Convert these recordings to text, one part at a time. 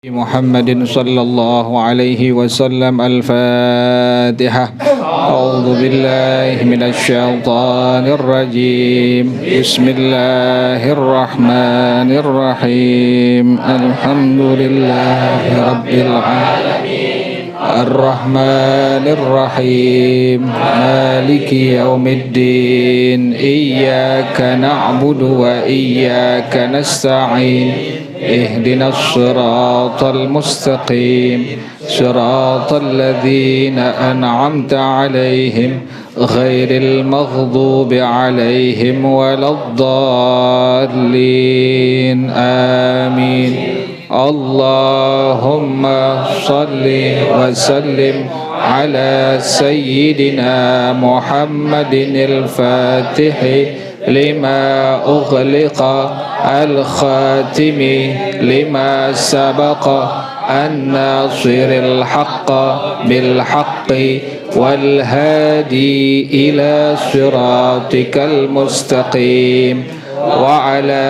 محمد صلى الله عليه وسلم الفاتحة. أعوذ بالله من الشيطان الرجيم. بسم الله الرحمن الرحيم. الحمد لله رب العالمين الرحمن الرحيم مالك يوم الدين. إياك نعبد وإياك نستعين. اهدنا الصراط المستقيم صراط الذين أنعمت عليهم غير المغضوب عليهم ولا الضالين آمين. اللهم صل وسلم على سيدنا محمد الفاتح لما أغلق الخاتم لما سبق الناصر الحق بالحق والهادي إلى صراطك المستقيم وعلى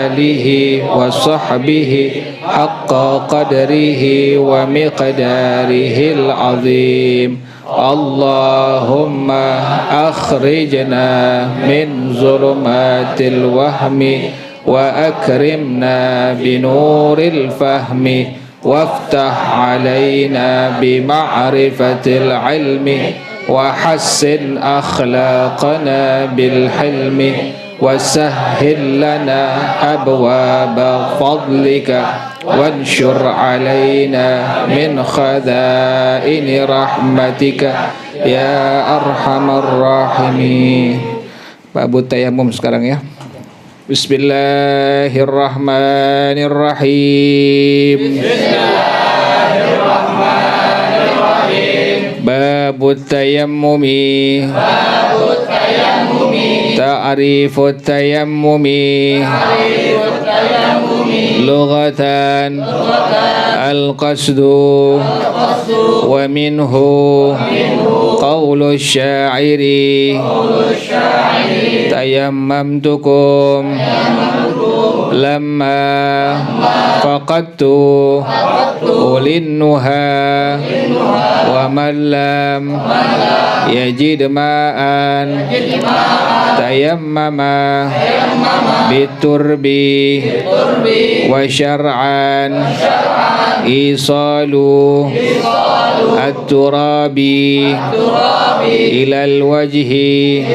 آله وصحبه حق قدره ومقداره العظيم. اللهم أخرجنا من ظلمات الوهم وأكرمنا بنور الفهم وافتح علينا بمعرفة العلم وحسن أخلاقنا بالحلم وسهل لنا أبواب فضلك وانشر علينا من خزائن رحمتك يا أرحم الراحمين. Babu tayamum sekarang ya. Bismillahirrahmanirrahim. Bismillahirrahmanirrahim. Babu tayammumi. Babu tayammumi. Ta'rifut tayammumi. Ta'rifut tayammumi. Lughatan. Al-qasdu. Wa minhu. Qawlu syairi. Tayammamtukum lamma faqadtu ulinnuha wa man lam yajid ma'an tayammama biturbi wa syar'an isalu at-turabi ilal wajhi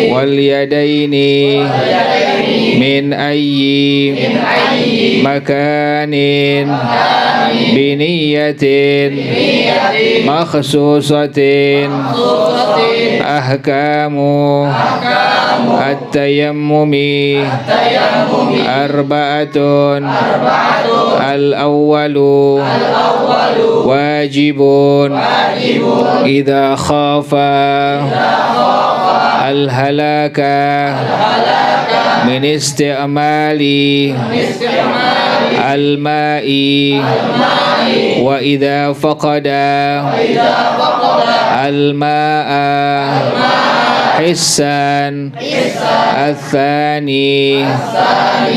wal yadaini min ayyi makanin biniyatin makhsusatin ahkamu at-tayammumi arba'atun al-awwalu wajibun idza khafa al-halaka min isti'mali al-ma'i wa idza faqada al-ma'a hissan al-thani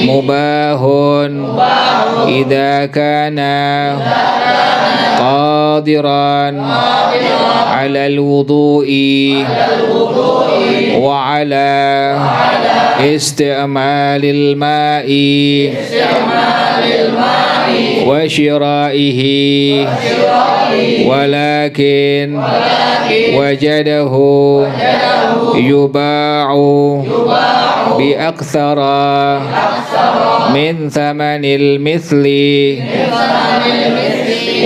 mubahun idza kana qadiran ala al-wudu'i wa ala isti'malil ma'i wa syira'ihi walakin wajadahu yuba'u bi aktsara min thamanil mithli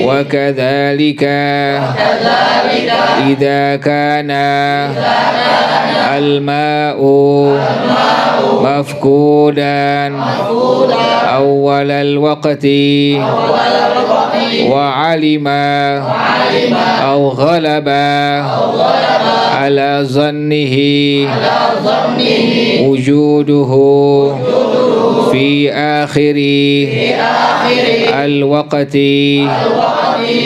wa kadzalika idza kana al-ma'u mafkudan awwal al-waqti wa alima aw ghalaba ala zannihi wujuduhu fi akhiri al-waqti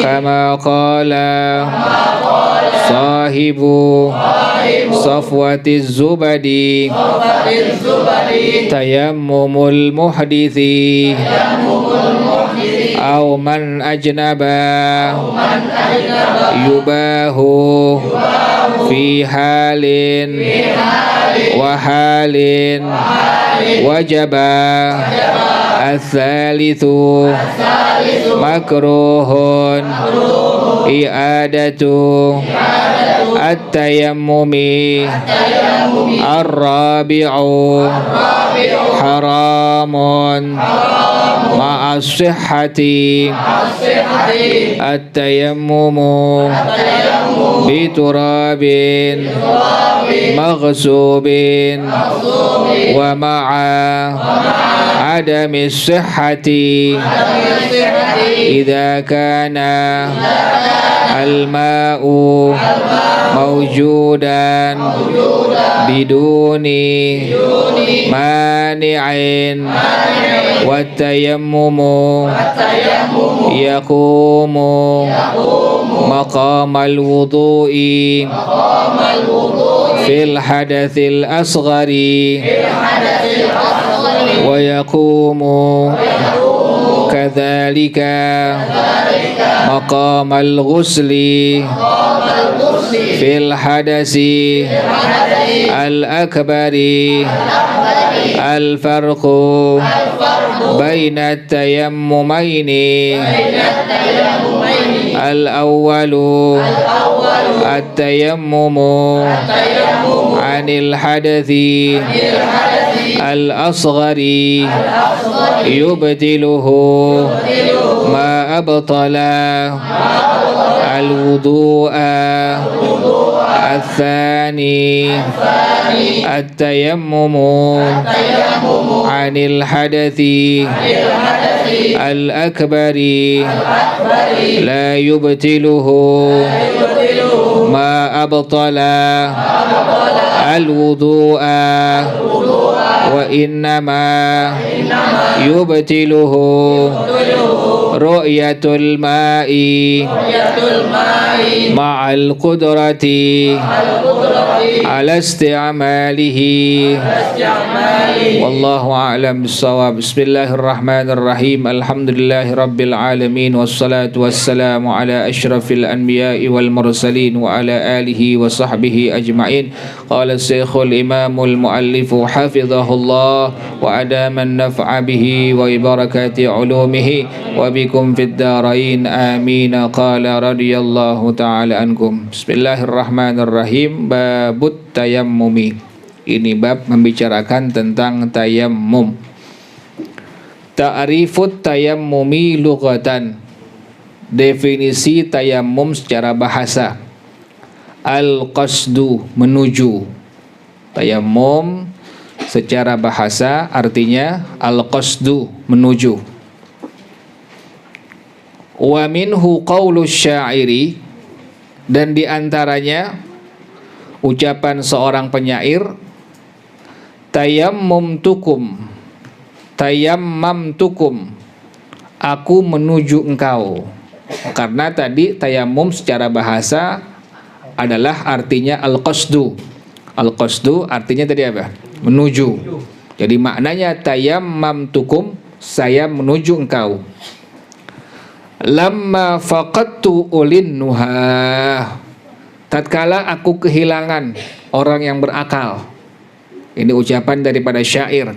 kama qala sahibu safwatiz zubadi tayammumul muhdithi أو من أجنبا يباه في حال وحال وجبا الثالث مكروه إعادة التيمم الرابع حرام مع الصحة التيمم بتراب مغصوب ومع عدم الصحة إذا كان الماء موجودا بدون مانع والتيمم يقوم مقام الوضوء في الحدث الأصغر ويقوم كذلك مقام الغسل في الحدث الأكبر الفرق بين التيممين الأول التيمم عن الحدث الأصغر يبدله ما أبطل الوضوء الثاني التيمم عن الحدث الأكبر لا يبطله ما أبطل الوضوء وإنما يبطله رؤية الماء مع القدرة على استعماله والله أعلم بالصواب. بسم الله الرحمن الرحيم. الحمد لله رب العالمين والصلاة والسلام على أشرف الأنبياء والمرسلين وعلى آله وصحبه أجمعين. قال الشيخ الإمام المؤلف حفظه الله وأدام النفع به وبركات علومه وبكم في الدارين آمين. قال رضي الله تعالى عنكم. Bismillahirrahmanirrahim. Babut tayammumi. Ini bab membicarakan tentang tayammum. Ta'rifut tayammumi lughatan. Definisi tayammum secara bahasa. Al-qasdu, menuju. Tayammum secara bahasa artinya al-qasdu, menuju. Wa minhu qaulus syairi, dan diantaranya ucapan seorang penyair, tayammamtukum, aku menuju engkau. Karena tadi tayammum secara bahasa adalah artinya al-qasdu. Al-qasdu artinya tadi apa? Menuju. Jadi maknanya tayammamtukum, saya menuju engkau. Lamma faqattu ulin nuha, tatkala aku kehilangan orang yang berakal. Ini ucapan daripada syair.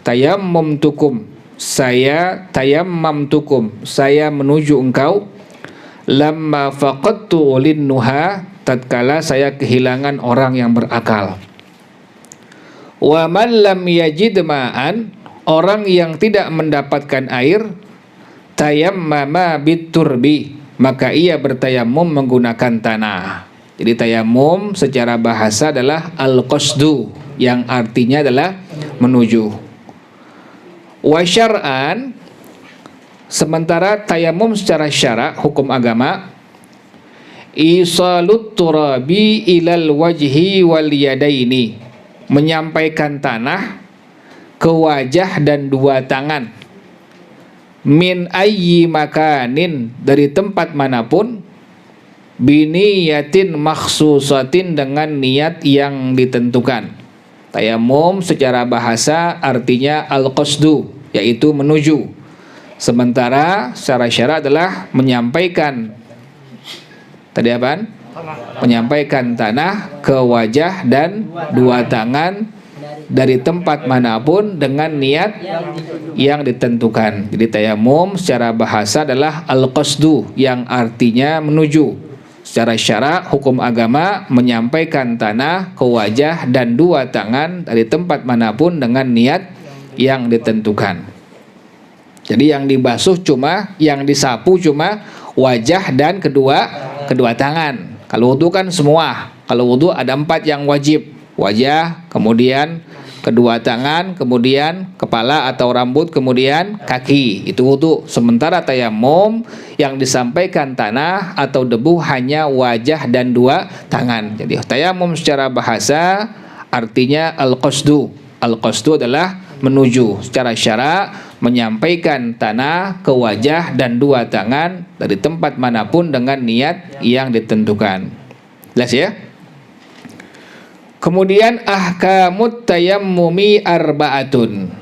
Tayammamtukum, saya menuju engkau. Lamma faqattu ulin nuha, tatkala saya kehilangan orang yang berakal. Wa man lam yajid ma'an, orang yang tidak mendapatkan air, tayammama biturbi, maka ia bertayamum menggunakan tanah. Jadi tayamum secara bahasa adalah al-qasdu, yang artinya adalah menuju. Wa syar'an, sementara tayamum secara syara' hukum agama, isalut turabi ilal wajhi wal yadaini, menyampaikan tanah ke wajah dan dua tangan. Min ayyi makanin, dari tempat manapun. Biniyatin makhsusatin, dengan niat yang ditentukan. Tayamum secara bahasa artinya al-qasdu, yaitu menuju. Sementara secara syara adalah menyampaikan tadi apaan? Menyampaikan tanah ke wajah dan dua tangan dari tempat manapun dengan niat yang ditentukan. Jadi tayamum secara bahasa adalah al-qasdu, yang artinya menuju. Secara syara hukum agama menyampaikan tanah ke wajah dan dua tangan dari tempat manapun dengan niat yang ditentukan. Jadi yang dibasuh cuma, yang disapu cuma wajah dan kedua tangan. Kalau wudu kan semua. Kalau wudu ada 4 yang wajib. Wajah, kemudian kedua tangan, kemudian kepala atau rambut, kemudian kaki. Itu wudu. Sementara tayamum yang disampaikan tanah atau debu hanya wajah dan dua tangan. Jadi tayamum secara bahasa artinya al-qasdu. Al-qasdu adalah menuju. Secara syara menyampaikan tanah ke wajah dan dua tangan dari tempat manapun dengan niat yang ditentukan. Jelas ya? Kemudian ahkamut tayammumi arba'atun.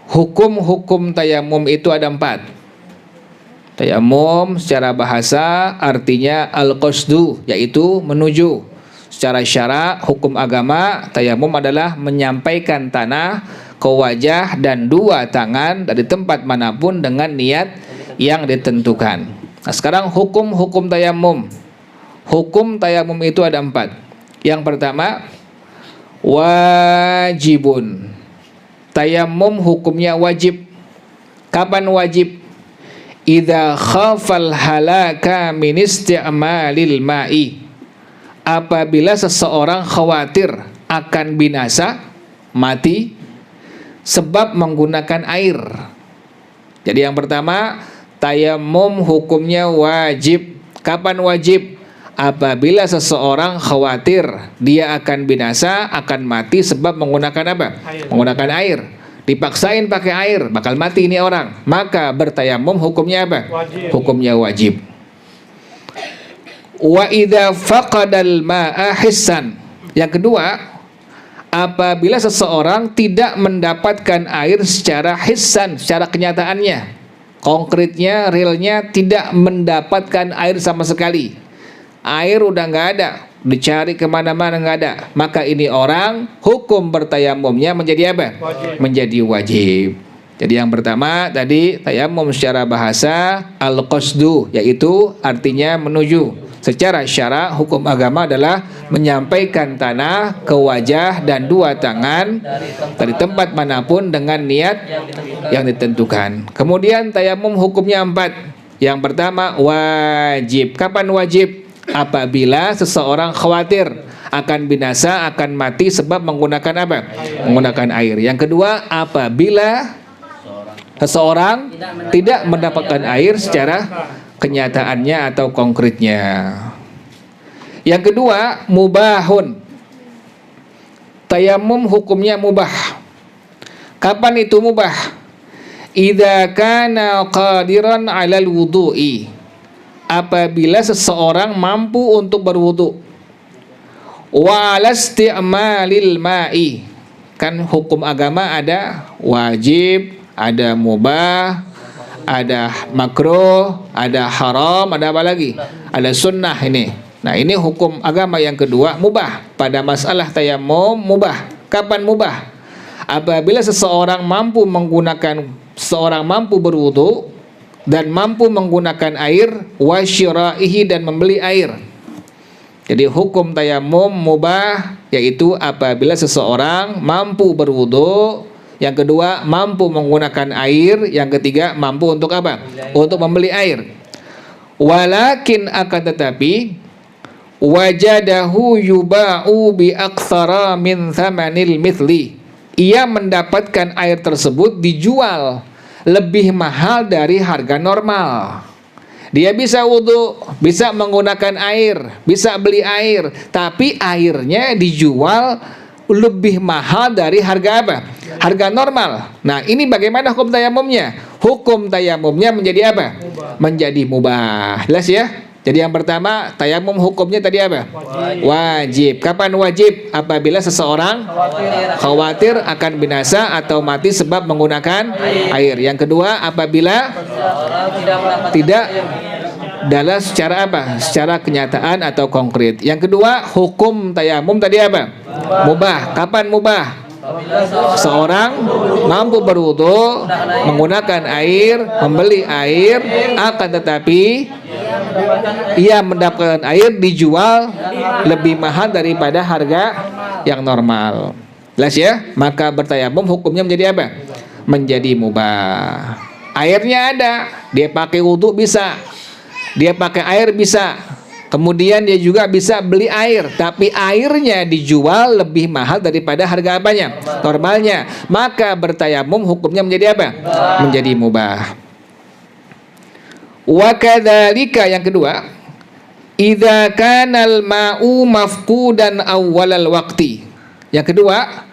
Hukum-hukum tayamum itu ada 4. Tayamum secara bahasa artinya al-qasdu, yaitu menuju. Secara syara hukum agama tayamum adalah menyampaikan tanah ke wajah dan dua tangan dari tempat manapun dengan niat yang ditentukan. Nah, sekarang hukum-hukum tayamum. Hukum tayamum itu ada 4. Yang pertama, wajibun. Tayamum hukumnya wajib. Kapan wajib? Idza khafal halaka min isti'malil ma'i. Apabila seseorang khawatir akan binasa, mati, sebab menggunakan air. Jadi yang pertama, tayamum hukumnya wajib. Kapan wajib? Apabila seseorang khawatir dia akan binasa, akan mati sebab menggunakan apa? Menggunakan air. Dipaksain pakai air, bakal mati ini orang. Maka bertayamum hukumnya apa? Wajib. Hukumnya wajib. Wa idza faqadal ma'a hissan. Yang kedua, apabila seseorang tidak mendapatkan air secara hissan, secara kenyataannya, konkretnya, realnya, tidak mendapatkan air sama sekali. Air udah nggak ada, dicari kemana-mana nggak ada. Maka ini orang hukum bertayamumnya menjadi apa? Wajib. Menjadi wajib. Jadi yang pertama tadi tayamum secara bahasa al-qasdu, yaitu artinya menuju. Secara syara hukum agama adalah menyampaikan tanah ke wajah dan dua tangan dari tempat manapun dengan niat yang ditentukan. Kemudian tayamum hukumnya 4. Yang pertama wajib. Kapan wajib? Apabila seseorang khawatir akan binasa, akan mati sebab menggunakan apa? Menggunakan air. Yang kedua, apabila seseorang tidak mendapatkan air secara kenyataannya atau konkretnya. Yang kedua, mubahun. Tayamum hukumnya mubah. Kapan itu mubah? Idza kana qadiran 'alal wudu'i. Apabila seseorang mampu untuk berwudu. Wa 'ala isti'malil ma'i. Kan hukum agama ada wajib, ada mubah, ada makruh, ada haram, ada apa lagi? Ada sunnah ini. Nah, ini hukum agama yang kedua, mubah. Pada masalah tayamum mubah. Kapan mubah? Apabila seseorang mampu berwudu dan mampu menggunakan air, wa syira'ihi, dan membeli air. Jadi hukum tayamum mubah, yaitu apabila seseorang mampu berwudu, yang kedua mampu menggunakan air, yang ketiga mampu untuk apa? Untuk membeli air. Walakin akan tetapi wajadahu yuba'u bi aktsara min thamanil mithli. Ia mendapatkan air tersebut dijual lebih mahal dari harga normal. Dia bisa wudu, bisa menggunakan air, bisa beli air, tapi airnya dijual lebih mahal dari harga apa? Harga normal. Nah, ini bagaimana hukum tayamumnya? Hukum tayamumnya menjadi apa? Mubah. Menjadi mubah. Jelas ya? Jadi yang pertama, tayamum hukumnya tadi apa? Wajib. Kapan wajib? Apabila seseorang khawatir akan binasa atau mati sebab menggunakan air. Yang kedua, apabila tidak dalam secara apa? Secara kenyataan atau konkret. Yang kedua, hukum tayamum tadi apa? Mubah. Kapan mubah? Seorang mampu berwudu menggunakan air, membeli air, akan tetapi ia mendapatkan air dijual lebih mahal daripada harga yang normal. Jelas ya? Maka bertayamum hukumnya menjadi apa? Menjadi mubah. Airnya ada, dia pakai wudu bisa, dia pakai air bisa. Kemudian dia juga bisa beli air, tapi airnya dijual lebih mahal daripada harga apanya? Normalnya. Maka bertayamum hukumnya menjadi apa? Menjadi mubah. Wa kadzalika yang kedua, idza kanal ma'u mafqudan awwalal waqti. Yang kedua,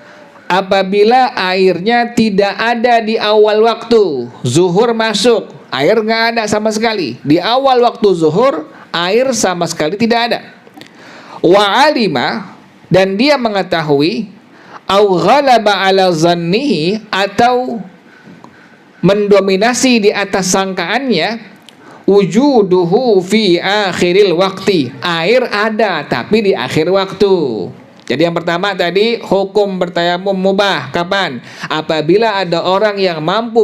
apabila airnya tidak ada di awal waktu, zuhur masuk, air nggak ada sama sekali. Di awal waktu zuhur, air sama sekali tidak ada. Wa alima, dan dia mengetahui, au ghalaba ala zannihi, atau mendominasi di atas sangkaannya, wujuduhu fi akhiril waktu, air ada tapi di akhir waktu. Jadi yang pertama tadi, hukum bertayamum mubah. Kapan? Apabila ada orang yang mampu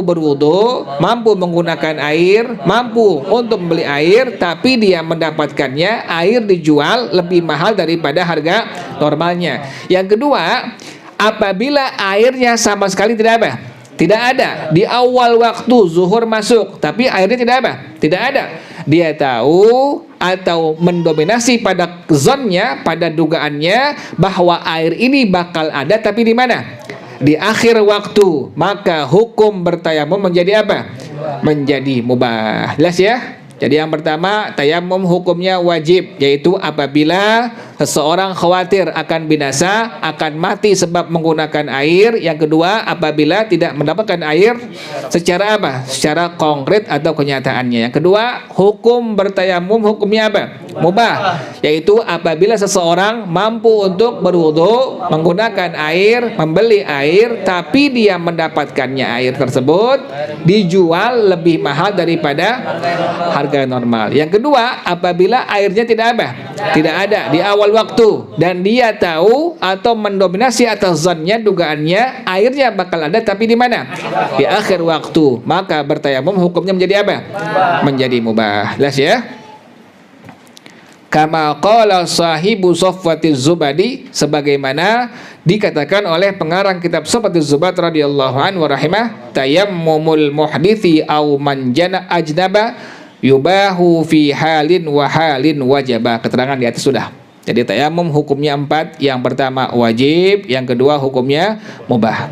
berwudu, mampu menggunakan air, mampu untuk membeli air, tapi dia mendapatkannya air dijual lebih mahal daripada harga normalnya. Yang kedua, apabila airnya sama sekali tidak apa? Tidak ada. Di awal waktu zuhur masuk, tapi airnya tidak apa? Tidak ada. Dia tahu atau mendominasi pada zonnya, pada dugaannya bahwa air ini bakal ada, tapi di mana? Di akhir waktu. Maka hukum bertayamum menjadi apa? Menjadi mubah. Jelas ya? Jadi yang pertama, tayamum hukumnya wajib, yaitu apabila seseorang khawatir akan binasa, akan mati sebab menggunakan air. Yang kedua, apabila tidak mendapatkan air secara apa? Secara konkret atau kenyataannya. Yang kedua, hukum bertayamum hukumnya apa? Mubah, yaitu apabila seseorang mampu untuk berwudu, menggunakan air, membeli air, tapi dia mendapatkannya air tersebut dijual lebih mahal daripada harga normal. Yang kedua, apabila airnya tidak apa? Tidak ada di awal waktu, dan dia tahu atau mendominasi atas zannya, dugaannya airnya bakal ada, tapi di mana? Di akhir waktu. Maka bertayamum hukumnya menjadi apa? Menjadi mubah. Jelas ya? Kama qala sahibu Safwatiz Zubadi, sebagaimana dikatakan oleh pengarang kitab Safwatiz Zubad radhiyallahu anhu wa rahimah, tayammumul muhdithi aw manjana ajnaba yubahu fi halin wa halin wajaba. Keterangan di atas sudah. Jadi tayamum hukumnya 4. Yang pertama wajib, yang kedua hukumnya mubah,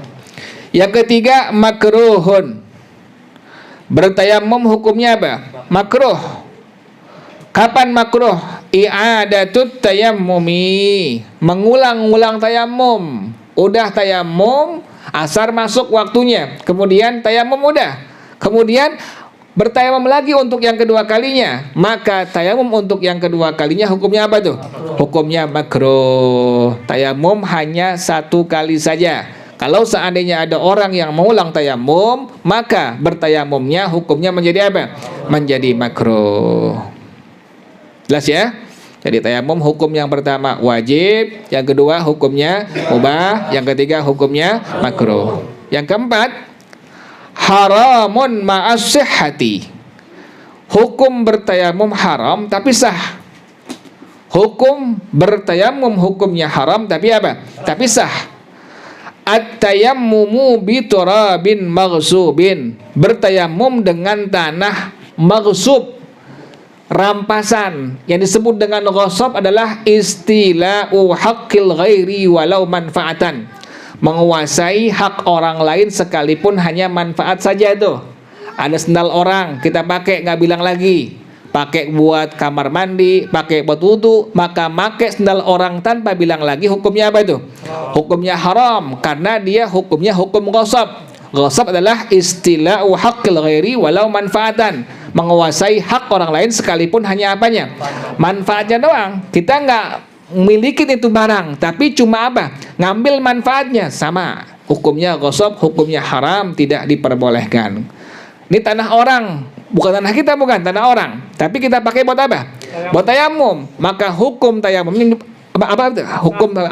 yang ketiga makruhun. Bertayamum hukumnya apa? Makruh. Kapan makruh? I'adatut tayammumi, mengulang-ulang tayamum. Udah tayamum, asar masuk waktunya, kemudian tayamum udah, kemudian bertayamum lagi untuk yang kedua kalinya, maka tayamum untuk yang kedua kalinya hukumnya apa tuh? Hukumnya makruh. Tayamum hanya 1 kali saja. Kalau seandainya ada orang yang mengulang tayamum, maka bertayamumnya hukumnya menjadi apa? Menjadi makruh. Jelas ya? Jadi tayamum hukum yang pertama wajib, yang kedua hukumnya mubah, yang ketiga hukumnya makruh. Yang keempat, haramun ma'as sihhati. Hukum bertayamum haram tapi sah. Hukum bertayamum hukumnya haram tapi apa? Tapi sah. At-tayammumu bi turabin maghsubin. Bertayamum dengan tanah maghsub, rampasan. Yang disebut dengan ghasab adalah istila'u haqqil ghairi walau manfaatan, menguasai hak orang lain sekalipun hanya manfaat saja. Itu ada sendal orang kita pakai nggak bilang lagi, pakai buat kamar mandi, pakai buat wudu, maka pakai sendal orang tanpa bilang lagi, hukumnya apa itu? Hukumnya haram, karena dia hukumnya hukum ghasab. Ghasab adalah istila'u haqqil ghairi walau manfaatan, menguasai hak orang lain sekalipun hanya apanya? Manfaatnya doang. Kita nggak milikin itu barang, tapi cuma apa? Ngambil manfaatnya. Sama. Hukumnya ghasab, hukumnya haram, tidak diperbolehkan. Ini tanah orang, bukan tanah kita, bukan tanah orang, tapi kita pakai buat apa? Buat tayamum. Maka hukum tayamum ini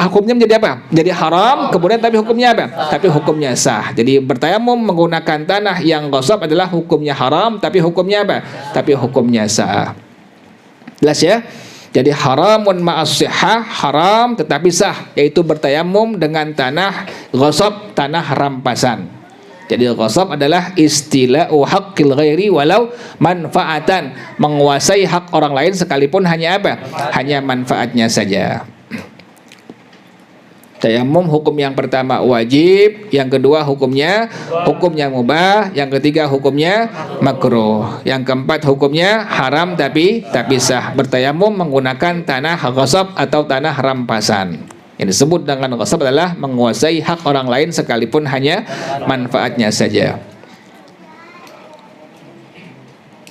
hukumnya menjadi apa? Jadi haram, kemudian tapi hukumnya apa? Tapi hukumnya sah. Jadi bertayamum menggunakan tanah yang ghasab adalah hukumnya haram, tapi hukumnya apa? Tapi hukumnya sah. Jelas ya? Jadi haramun ma'as-sihah, haram tetapi sah, yaitu bertayamum dengan tanah ghasab, tanah rampasan. Jadi ghasab adalah istila'u haqqil ghairi walau manfaatan, menguasai hak orang lain sekalipun hanya apa? Hanya manfaatnya saja. Tayamum hukum yang pertama wajib, yang kedua hukumnya mubah, yang ketiga hukumnya makruh, yang keempat hukumnya haram tapi sah. Bertayamum menggunakan tanah ghasab atau tanah rampasan. Yang disebut dengan ghasab adalah menguasai hak orang lain sekalipun hanya manfaatnya saja.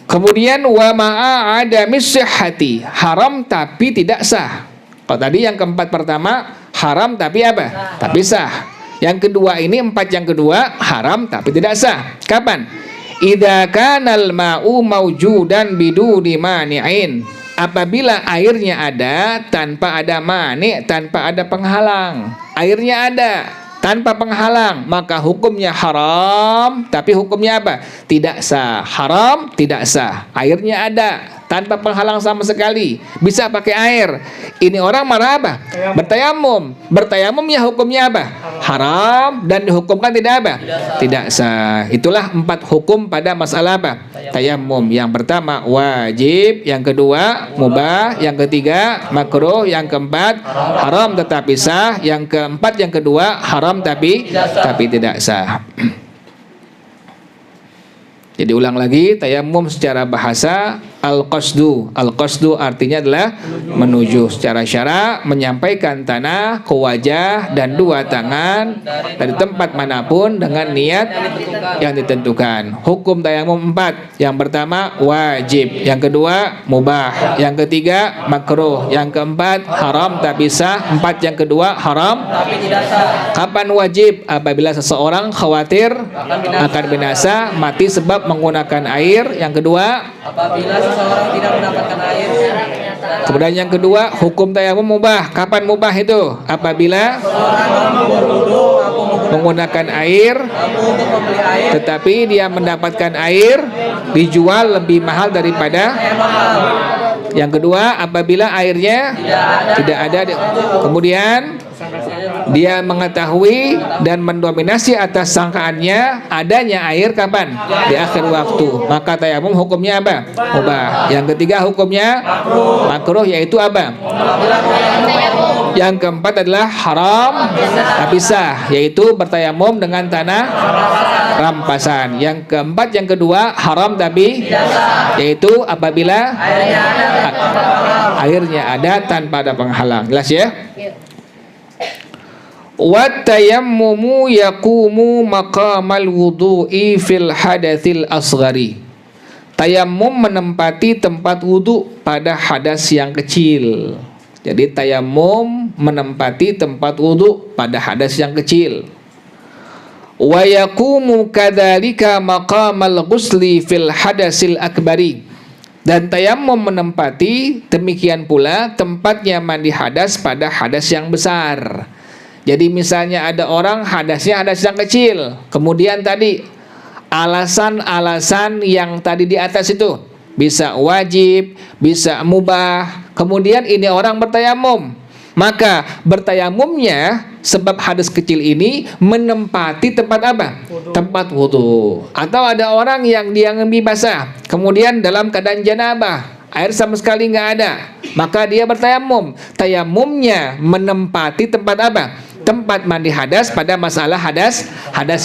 Kemudian wa ma'a adamis sihhati, haram tapi tidak sah. Kalau tadi yang keempat pertama haram tapi apa? Tapi sah. Yang kedua ini yang kedua haram tapi tidak sah. Kapan? Idza kanal ma'u maujudan biduni mani'in. Apabila airnya ada tanpa ada mani, tanpa ada penghalang. Airnya ada tanpa penghalang, maka hukumnya haram tapi hukumnya apa? Tidak sah. Haram tidak sah. Airnya ada tanpa penghalang sama sekali, bisa pakai air. Ini orang marah apa? Bertayamum. Bertayamum ya hukumnya apa? Haram dan dihukumkan tidak apa? Tidak sah. Itulah 4 hukum pada masalah apa? Tayamum. Yang pertama wajib, yang kedua mubah, yang ketiga makruh, yang keempat haram tetapi sah, yang keempat yang kedua haram tapi tidak sah. Jadi ulang lagi, tayamum secara bahasa al-qasdu. Al-qasdu artinya adalah menuju. Secara syara menyampaikan tanah ke wajah dan 2 tangan dari tempat manapun dengan niat yang ditentukan. Hukum tayamum 4. Yang pertama wajib, yang kedua mubah, yang ketiga makruh, yang keempat haram tapi sah, 4 yang kedua haram tapi tidak sah. Kapan wajib? Apabila seseorang khawatir akan binasa, mati sebab menggunakan air. Yang kedua apabila seseorang tidak mendapatkan air. Kemudian yang kedua hukum tayamum mubah. Kapan mubah itu? Apabila menggunakan air tetapi dia mendapatkan air dijual lebih mahal daripada. Yang kedua apabila airnya tidak ada. Kemudian dia mengetahui dan mendominasi atas sangkaannya adanya air kapan? Di akhir waktu. Maka tayamum hukumnya apa? Mubah. Yang ketiga hukumnya makruh, yaitu apa? Yang keempat adalah haram tapi sah, yaitu bertayamum dengan tanah rampasan. Yang keempat yang kedua haram tapi yaitu apabila airnya ada tanpa ada penghalang. Jelas ya? Wa tayammumu yaqumu maqamal wudu'i fil hadatsil asghari. Tayammum menempati tempat wudu pada hadas yang kecil. Jadi tayammum menempati tempat wudu pada hadas yang kecil. Wa yaqumu kadzalika maqamal ghusli fil hadasil akbari. Dan tayammum menempati demikian pula tempatnya mandi hadas pada hadas yang besar. Jadi misalnya ada orang hadasnya hadas yang kecil, kemudian tadi alasan-alasan yang tadi di atas itu bisa wajib, bisa mubah, kemudian ini orang bertayamum, maka bertayamumnya sebab hadas kecil ini menempati tempat apa? Tempat wudu. Atau ada orang yang dia ngembi basah, kemudian dalam keadaan janabah, air sama sekali nggak ada, maka dia bertayamum. Tayamumnya menempati tempat apa? Tempat mandi hadas pada masalah hadas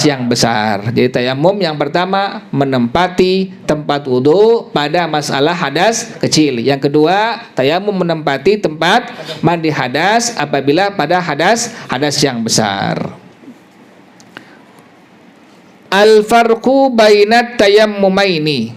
yang besar. Jadi tayamum yang pertama menempati tempat wudu pada masalah hadas kecil. Yang kedua, tayamum menempati tempat mandi hadas apabila pada hadas yang besar. Al-farqu bainat tayammumaini.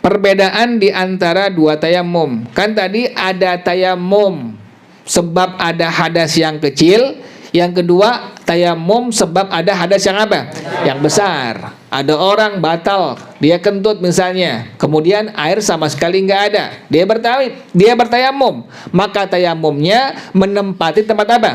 Perbedaan di antara dua tayamum. Kan tadi ada tayamum sebab ada hadas yang kecil. Yang kedua, tayamum sebab ada hadas yang apa? Yang besar. Ada orang batal, dia kentut misalnya, kemudian air sama sekali nggak ada. Dia bertayamum, maka tayamumnya menempati tempat apa?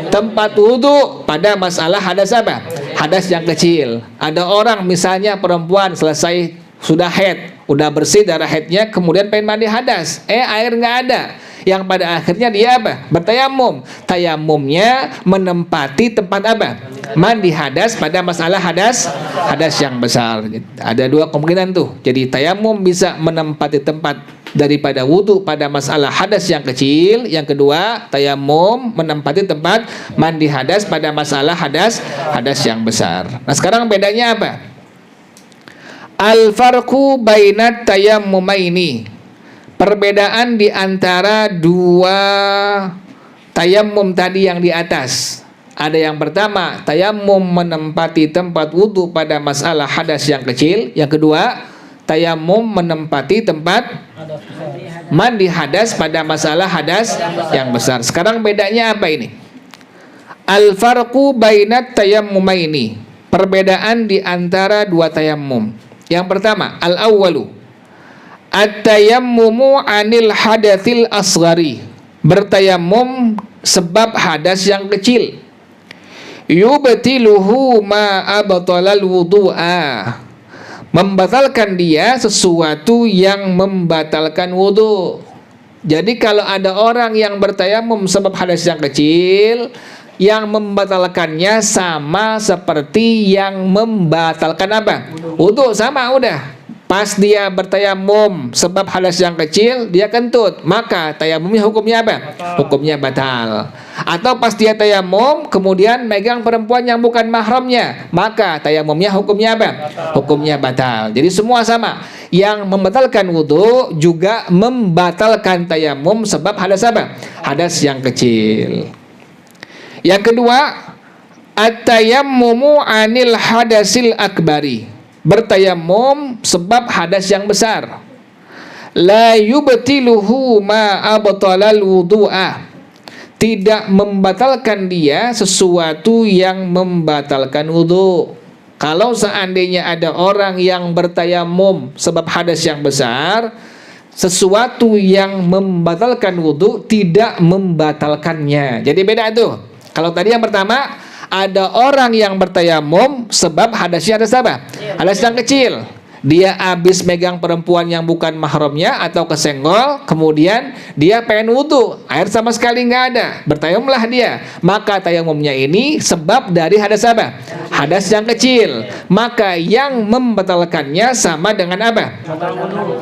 Tempat wudhu pada masalah hadas apa? Hadas yang kecil. Ada orang misalnya perempuan selesai sudah haid, udah bersih darah haidnya, kemudian pengen mandi hadas, air nggak ada. Yang pada akhirnya dia apa? Bertayamum. Tayamumnya menempati tempat apa? Mandi hadas pada masalah hadas yang besar. Ada dua kemungkinan tuh. Jadi tayamum bisa menempati tempat daripada wudhu pada masalah hadas yang kecil. Yang kedua, tayamum menempati tempat mandi hadas pada masalah hadas yang besar. Nah, sekarang bedanya apa? Al-farqu bainat tayammumaini. Perbedaan di antara dua tayamum tadi yang di atas. Ada yang pertama, tayamum menempati tempat wudhu pada masalah hadas yang kecil. Yang kedua, tayamum menempati tempat mandi hadas pada masalah hadas yang besar. Sekarang bedanya apa ini? Al-farqu bainat tayammumaini. Perbedaan di antara dua tayamum. Yang pertama, al-awwalu at-tayammumu anil hadatsil asghari. Bertayamum sebab hadas yang kecil. Yubtiluhu ma abtalal wudu'a. Membatalkan dia sesuatu yang membatalkan wudu. Jadi kalau ada orang yang bertayamum sebab hadas yang kecil, yang membatalkannya sama seperti yang membatalkan apa? Wudu, sama udah. Pas dia bertayamum sebab hadas yang kecil, dia kentut, maka tayamumnya hukumnya apa? Hukumnya batal. Atau pas dia tayamum kemudian megang perempuan yang bukan mahramnya, maka tayamumnya hukumnya apa? Hukumnya batal. Jadi semua sama. Yang membatalkan wudu juga membatalkan tayamum sebab hadas apa? Hadas yang kecil. Yang kedua, at-tayammumu anil hadasil akbari. Bertayamum sebab hadas yang besar. La yubtiluhu ma abtalal wudu'a. Tidak membatalkan dia sesuatu yang membatalkan wudu. Kalau seandainya ada orang yang bertayamum sebab hadas yang besar, sesuatu yang membatalkan wudu tidak membatalkannya. Jadi beda tuh. Kalau tadi yang pertama, ada orang yang bertayamum sebab hadasnya hadas apa? Hadas yang kecil. Dia habis megang perempuan yang bukan mahramnya atau kesenggol, kemudian dia pengen wudu, air sama sekali nggak ada, bertayamumlah dia. Maka tayamumnya ini sebab dari hadas apa? Hadas yang kecil. Maka yang membatalkannya sama dengan apa?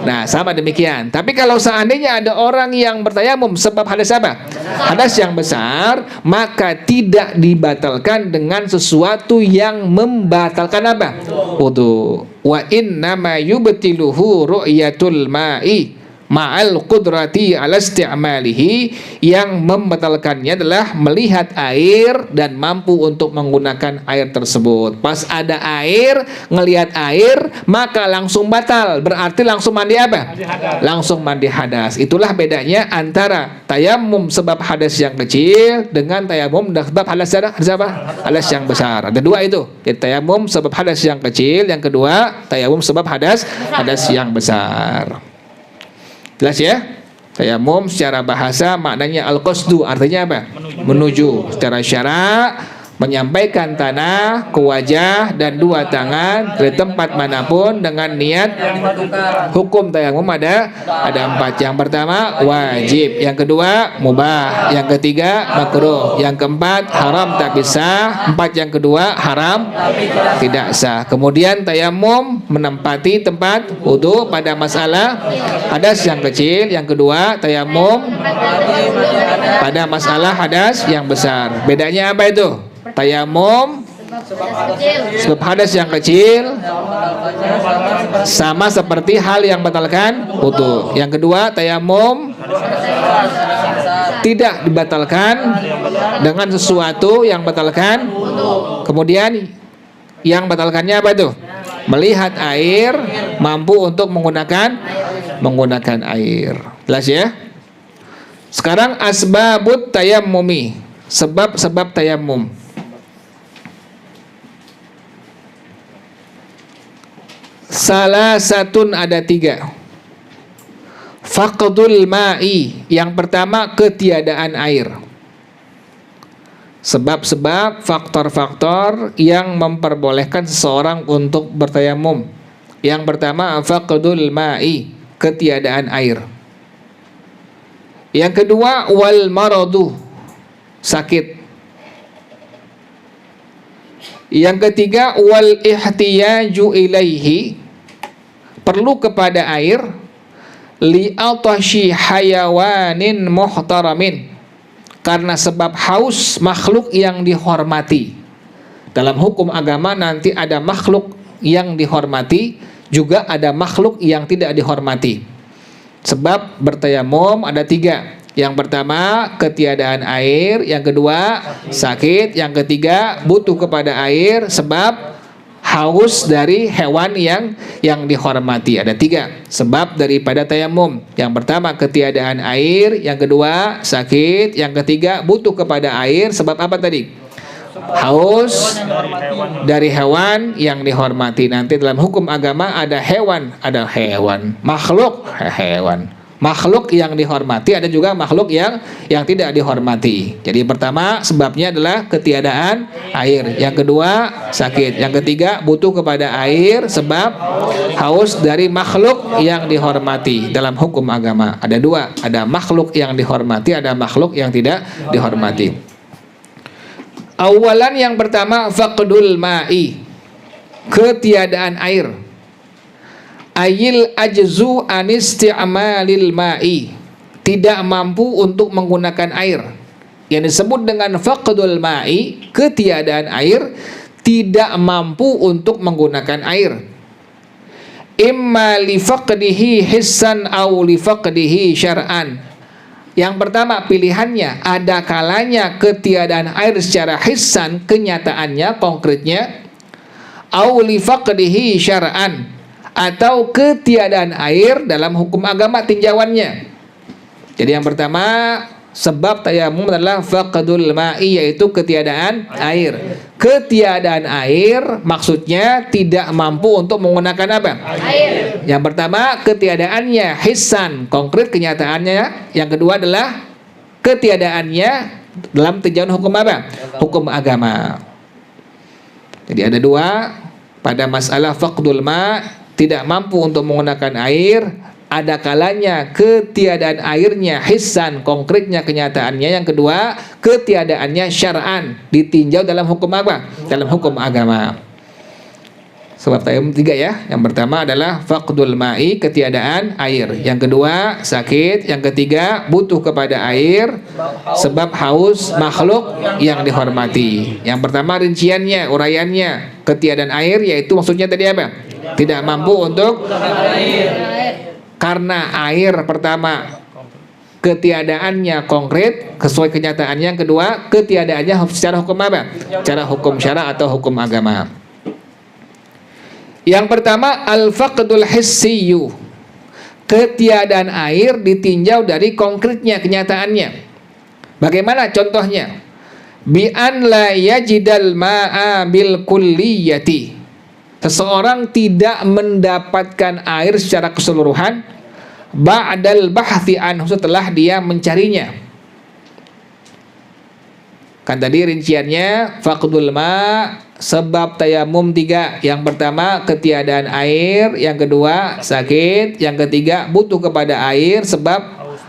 Nah, sama demikian. Tapi kalau seandainya ada orang yang bertayamum sebab hadas apa? Hadas yang besar, maka tidak dibatalkan dengan sesuatu yang membatalkan apa? Wudu. Wa innama yubtiluhu ru'yatul ma'i ma'al qudrati ala isti'malihi. Yang membatalkannya adalah melihat air dan mampu untuk menggunakan air tersebut. Pas ada air, ngelihat air, maka langsung batal. Berarti langsung mandi apa? Langsung mandi hadas. Itulah bedanya antara tayamum sebab hadas yang kecil dengan tayamum sebab hadas apa? Hadas yang besar. Ada dua itu. Jadi tayamum sebab hadas yang kecil, yang kedua tayamum sebab hadas yang besar. Jelas ya? Tayamum secara bahasa maknanya al-qasdu, artinya apa? Menuju. Secara syara menyampaikan tanah ke wajah dan dua tangan dari tempat manapun dengan niat. Hukum tayamum ada empat. Yang pertama wajib, yang kedua mubah, yang ketiga makruh, yang keempat haram tapi sah, empat yang kedua haram tidak sah. Kemudian tayamum menempati tempat wudu pada masalah hadas yang kecil, yang kedua tayamum pada masalah hadas yang besar. Bedanya apa itu? Tayamum sebab hadas yang kecil sama seperti hal yang batalkan wudu. Yang kedua tayamum tidak dibatalkan dengan sesuatu yang batalkan. Kemudian yang batalkannya apa itu? melihat air, mampu untuk menggunakan air. Jelas ya? Sekarang asbabut tayammumi, sebab-sebab tayammum. Salah satun, ada 3. Faqdul ma'i, yang pertama ketiadaan air. Sebab-sebab, faktor-faktor yang memperbolehkan seseorang untuk bertayamum. Yang pertama faqdul ma'i, ketiadaan air. Yang kedua wal maradu, sakit. Yang ketiga wal ihtiyaju ilaihi, perlu kepada air, li atashi hayawanin muhtaramin, karena sebab haus makhluk yang dihormati. Dalam hukum agama nanti ada makhluk yang dihormati, juga ada makhluk yang tidak dihormati. Sebab bertayamum ada 3. Yang pertama ketiadaan air, yang kedua sakit, yang ketiga butuh kepada air sebab haus dari hewan yang dihormati. Ada 3 sebab daripada tayamum. Yang pertama ketiadaan air, yang kedua sakit, yang ketiga butuh kepada air sebab apa tadi? Haus dari hewan yang dihormati. Nanti dalam hukum agama ada hewan, makhluk yang dihormati, ada juga makhluk yang tidak dihormati. Jadi pertama sebabnya adalah ketiadaan air, yang kedua sakit, yang ketiga butuh kepada air sebab haus dari makhluk yang dihormati. Dalam hukum agama ada 2, ada makhluk yang dihormati, ada makhluk yang tidak dihormati. Awalan, yang pertama faqdul ma'i, ketiadaan air. Ayil ajzu anisti'malil ma'i, tidak mampu untuk menggunakan air. Yang disebut dengan faqdul ma'i, ketiadaan air, tidak mampu untuk menggunakan air. Imma li faqdihi hissan aw li faqdihi syar'an. Yang pertama pilihannya, ada kalanya ketiadaan air secara hissan, kenyataannya, konkretnya, aw li faqdihi syar'an, atau ketiadaan air dalam hukum agama tinjauannya. Jadi yang pertama sebab tayamum adalah faqdul ma'i, yaitu ketiadaan air. Ketiadaan air maksudnya tidak mampu untuk menggunakan apa? Air. Yang pertama ketiadaannya hissan, konkret kenyataannya. Yang kedua adalah ketiadaannya dalam tinjauan hukum apa? Hukum agama. Jadi ada 2 pada masalah faqdul ma', tidak mampu untuk menggunakan air. Ada kalanya ketiadaan airnya hissan, konkretnya kenyataannya. Yang kedua ketiadaannya syar'an, ditinjau dalam hukum apa? Dalam hukum agama. Sebab tayamum 3 ya. Yang pertama adalah faqdul ma'i, ketiadaan air. Yang kedua sakit. Yang ketiga butuh kepada air sebab haus makhluk yang dihormati. Yang pertama rinciannya, uraiannya, ketiadaan air, yaitu maksudnya tadi apa? Tidak mampu untuk karena air pertama ketiadaannya konkret sesuai kenyataannya. Yang kedua ketiadaannya secara hukum apa? Secara hukum syara atau hukum agama. Yang pertama al-faqdul hissiyu, ketiadaan air ditinjau dari konkretnya, kenyataannya. Bagaimana contohnya? Bi an la yajidal ma'a bil kulliyati, seseorang tidak mendapatkan air secara keseluruhan ba'dal bahthi anhu, setelah dia mencarinya. Kan tadi rinciannya faqdul ma' sebab tayamum 3. Yang pertama ketiadaan air, yang kedua sakit, yang ketiga butuh kepada air sebab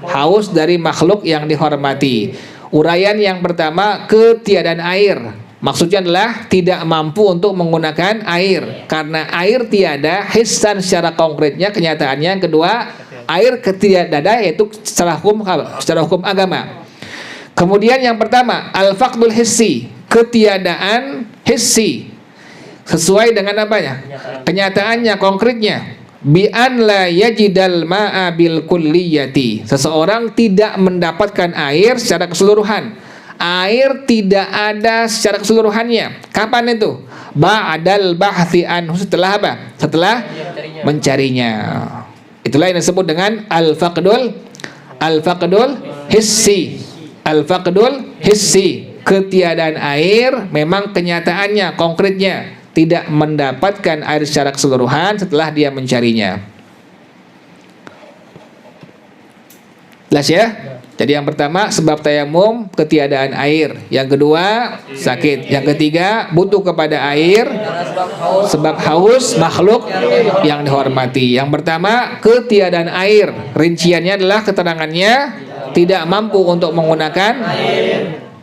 haus dari makhluk yang dihormati. Uraian yang pertama ketiadaan air, maksudnya adalah tidak mampu untuk menggunakan air karena air tiada hissan secara konkretnya, kenyataannya. Yang kedua air ketiadaan, yaitu secara hukum agama. Kemudian yang pertama al-faqdul hissi, ketiadaan hissi sesuai dengan apanya? Kenyataannya, konkretnya. Bi an la yajidal ma'a bil kulliyati, seseorang tidak mendapatkan air secara keseluruhan. Air tidak ada secara keseluruhannya. Kapan itu? ba'dal bahthi anhu, setelah apa? Setelah mencarinya. Itulah yang disebut dengan al-faqdul hissi. Al-faqdul hissi, ketiadaan air memang kenyataannya, konkretnya tidak mendapatkan air secara keseluruhan setelah dia mencarinya. Jelas ya? Jadi yang pertama sebab tayamum ketiadaan air, yang kedua sakit, yang ketiga butuh kepada air sebab haus makhluk yang dihormati. Yang pertama ketiadaan air, rinciannya adalah keterangannya tidak mampu untuk menggunakan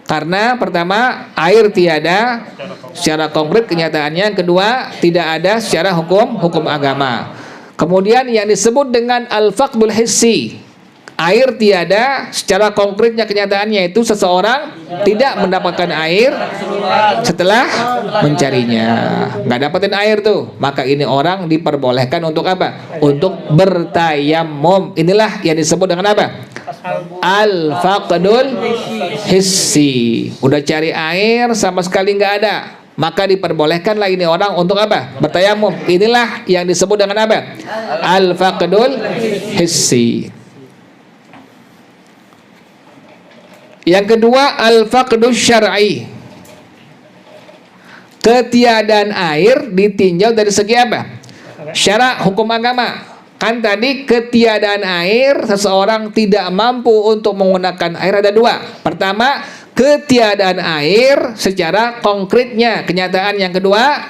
karena pertama air tiada secara konkret kenyataannya, yang kedua tidak ada secara hukum agama. Kemudian yang disebut dengan al-faqdul hissi, air tiada secara konkretnya kenyataannya, itu seseorang tidak mendapatkan air setelah mencarinya. Nggak dapetin air tuh, maka ini orang diperbolehkan untuk apa? Untuk bertayamum. Inilah yang disebut dengan apa? Al-faqdul hissi. Udah cari air sama sekali nggak ada, maka diperbolehkanlah ini orang untuk apa? Bertayamum. Inilah yang disebut dengan apa? Al-faqdul hissi. Yang kedua al-faqdu syar'i, ketiadaan air ditinjau dari segi apa? Syarak, hukum agama. Kan tadi ketiadaan air, seseorang tidak mampu untuk menggunakan air ada dua. Pertama ketiadaan air secara konkretnya kenyataan, yang kedua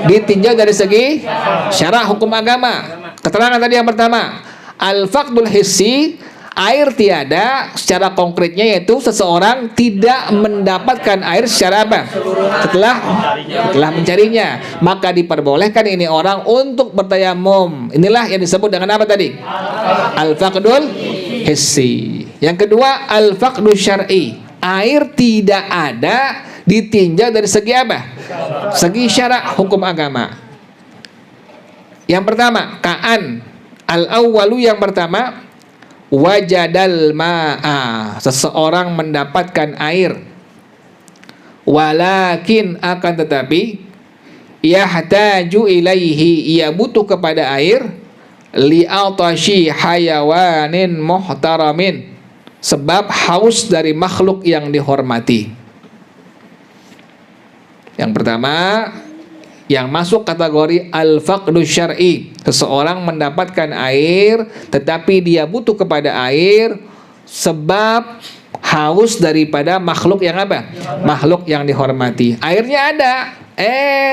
ditinjau dari segi syarak, hukum agama. Keterangan tadi yang pertama al-faqdul hissi, air tiada secara konkretnya, yaitu seseorang tidak mendapatkan air secara apa? Setelah mencarinya, maka diperbolehkan ini orang untuk bertayamum. Inilah yang disebut dengan apa tadi? Al-faqdul hissi. Yang kedua al-faqdul syar'i, air tidak ada ditinjau dari segi apa? Segi syarak, hukum agama. Yang pertama ka'an al-awwalu, yang pertama wajadal ma'a, seseorang mendapatkan air, walakin akan tetapi yahtaju ilaihi, ia butuh kepada air, li'atashi hayawanin muhtaramin, sebab haus dari makhluk yang dihormati. Yang pertama yang masuk kategori al-faqdu syar'i, seseorang mendapatkan air tetapi dia butuh kepada air sebab haus daripada makhluk yang apa? Makhluk yang dihormati. Airnya ada,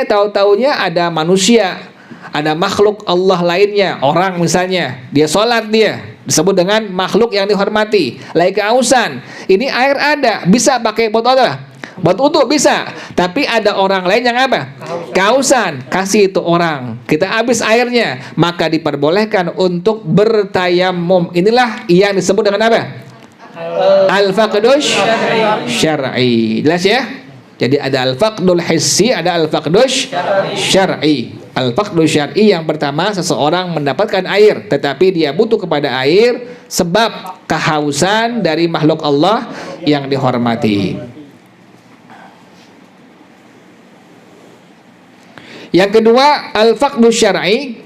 tahu-taunya ada manusia, ada makhluk Allah lainnya, orang misalnya, dia sholat, dia disebut dengan makhluk yang dihormati, lagi kehausan. Ini air ada, bisa pakai botol apa? Buat uduk bisa, tapi ada orang lain yang apa? Kehausan, kasih itu orang, kita habis airnya, maka diperbolehkan untuk bertayamum. Inilah yang disebut dengan apa? Al-faqdul syar'i. Jelas ya? Jadi ada al-faqdul hissi, ada al-faqdul syar'i. Al-faqdul syar'i yang pertama, seseorang mendapatkan air tetapi dia butuh kepada air sebab kehausan dari makhluk Allah yang dihormati. Yang kedua al-faqdu syar'i,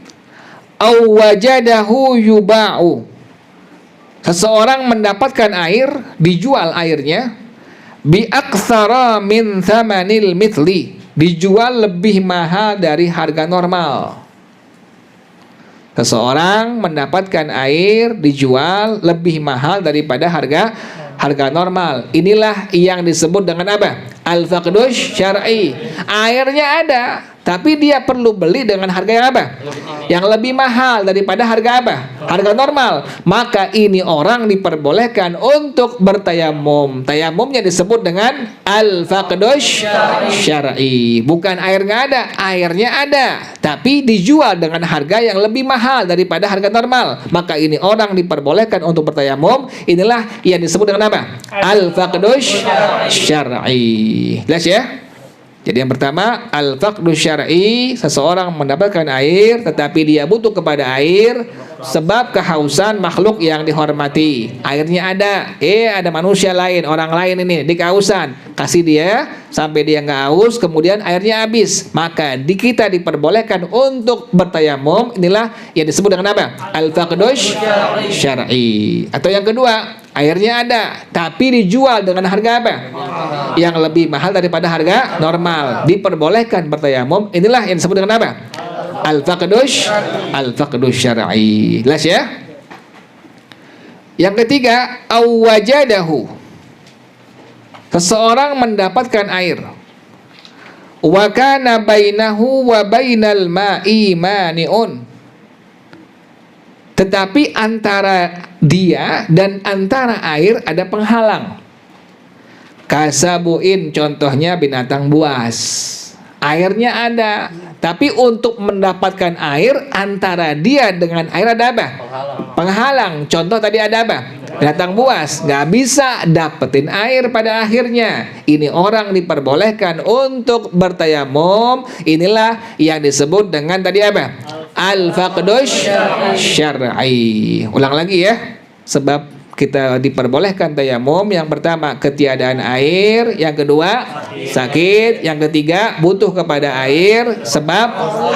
aw wajadahu yuba'u, seseorang mendapatkan air, dijual airnya, bi aktsara min thamanil mithli, dijual lebih mahal dari harga normal. Seseorang mendapatkan air dijual lebih mahal daripada harga normal. Inilah yang disebut dengan apa? Al-faqdu syar'i. Airnya ada, tapi dia perlu beli dengan harga yang apa? Yang lebih mahal daripada harga apa? Harga normal. Maka ini orang diperbolehkan untuk bertayamum. Tayamumnya disebut dengan al-faqdu syar'i. Bukan air nggak ada, airnya ada, tapi dijual dengan harga yang lebih mahal daripada harga normal. Maka ini orang diperbolehkan untuk bertayamum. Inilah yang disebut dengan apa? Al-faqdu syar'i. Jelas ya? Jadi yang pertama al-faqdu syar'i, seseorang mendapatkan air tetapi dia butuh kepada air sebab kehausan makhluk yang dihormati. Airnya ada manusia lain, orang lain ini di kehausan, kasih dia sampai dia nggak haus, kemudian airnya habis, maka kita diperbolehkan untuk bertayamum. Inilah yang disebut dengan apa? Al-faqdush syar'i. Atau yang kedua, airnya ada tapi dijual dengan harga apa? Yang lebih mahal daripada harga normal, diperbolehkan bertayamum. Inilah yang disebut dengan apa? Al-faqdush syar'i. Jelas ya? Yang ketiga, awwajadahu, seseorang mendapatkan air, wa kana bainahu wa bainal ma'i mani'un, tetapi antara dia dan antara air ada penghalang. Kasabuin, contohnya binatang buas. Airnya ada, tapi untuk mendapatkan air, antara dia dengan air ada apa? Penghalang. Contoh tadi ada apa? Binatang buas, nggak bisa dapetin air pada akhirnya. Ini orang diperbolehkan untuk bertayamum. Inilah yang disebut dengan tadi apa? Al-faqdush syar'i. Ulang lagi ya. Sebab kita diperbolehkan tayamum. Yang pertama, ketiadaan air. Yang kedua, sakit. Yang ketiga, butuh kepada air sebab